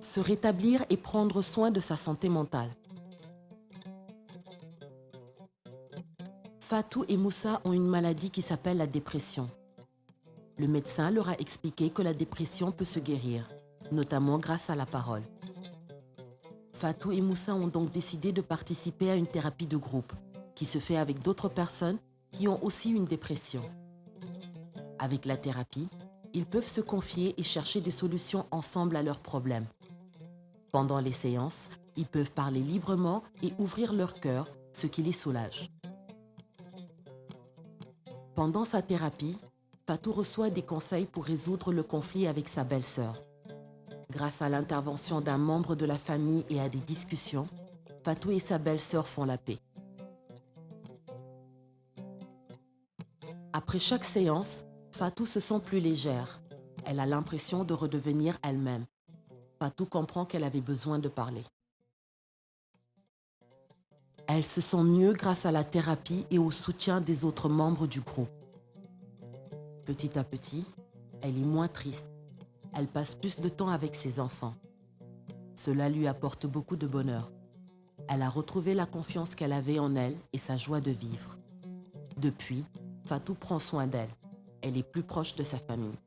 Se rétablir et prendre soin de sa santé mentale. Fatou et Moussa ont une maladie qui s'appelle la dépression. Le médecin leur a expliqué que la dépression peut se guérir, notamment grâce à la parole. Fatou et Moussa ont donc décidé de participer à une thérapie de groupe qui se fait avec d'autres personnes qui ont aussi une dépression. Avec la thérapie, ils peuvent se confier et chercher des solutions ensemble à leurs problèmes. Pendant les séances, ils peuvent parler librement et ouvrir leur cœur, ce qui les soulage. Pendant sa thérapie, Fatou reçoit des conseils pour résoudre le conflit avec sa belle-sœur. Grâce à l'intervention d'un membre de la famille et à des discussions, Fatou et sa belle-sœur font la paix. Après chaque séance, Fatou se sent plus légère. Elle a l'impression de redevenir elle-même. Fatou comprend qu'elle avait besoin de parler. Elle se sent mieux grâce à la thérapie et au soutien des autres membres du groupe. Petit à petit, elle est moins triste. Elle passe plus de temps avec ses enfants. Cela lui apporte beaucoup de bonheur. Elle a retrouvé la confiance qu'elle avait en elle et sa joie de vivre. Depuis, Fatou prend soin d'elle. Elle est plus proche de sa famille.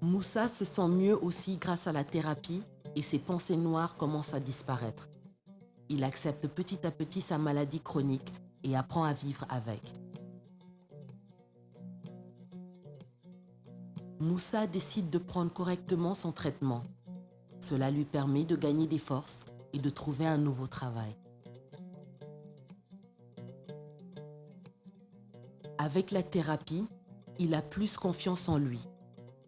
Moussa se sent mieux aussi grâce à la thérapie et ses pensées noires commencent à disparaître. Il accepte petit à petit sa maladie chronique et apprend à vivre avec. Moussa décide de prendre correctement son traitement. Cela lui permet de gagner des forces et de trouver un nouveau travail. Avec la thérapie, il a plus confiance en lui.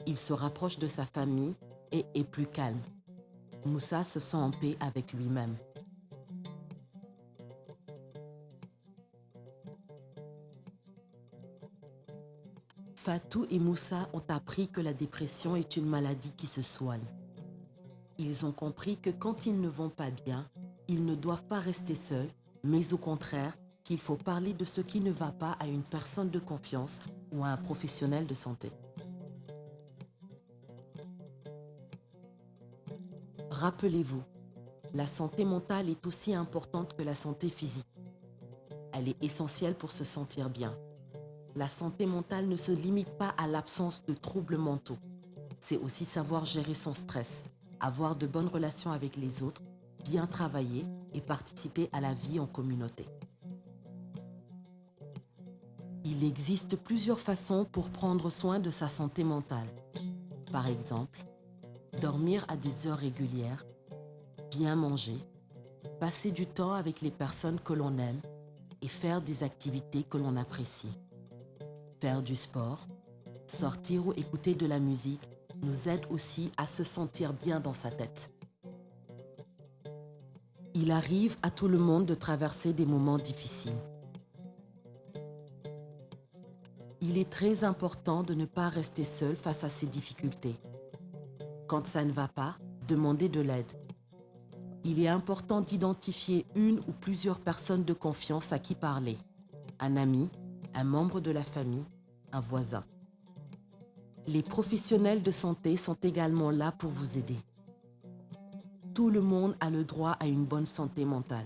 Il se rapproche de sa famille et est plus calme. Moussa se sent en paix avec lui-même. Fatou et Moussa ont appris que la dépression est une maladie qui se soigne. Ils ont compris que quand ils ne vont pas bien, ils ne doivent pas rester seuls, mais au contraire, qu'il faut parler de ce qui ne va pas à une personne de confiance ou à un professionnel de santé. Rappelez-vous, la santé mentale est aussi importante que la santé physique. Elle est essentielle pour se sentir bien. La santé mentale ne se limite pas à l'absence de troubles mentaux. C'est aussi savoir gérer son stress, avoir de bonnes relations avec les autres, bien travailler et participer à la vie en communauté. Il existe plusieurs façons pour prendre soin de sa santé mentale. Par exemple, dormir à des heures régulières, bien manger, passer du temps avec les personnes que l'on aime et faire des activités que l'on apprécie. Faire du sport, sortir ou écouter de la musique nous aide aussi à se sentir bien dans sa tête. Il arrive à tout le monde de traverser des moments difficiles. Il est très important de ne pas rester seul face à ces difficultés. Quand ça ne va pas, demandez de l'aide. Il est important d'identifier une ou plusieurs personnes de confiance à qui parler. Un ami, un membre de la famille, un voisin. Les professionnels de santé sont également là pour vous aider. Tout le monde a le droit à une bonne santé mentale.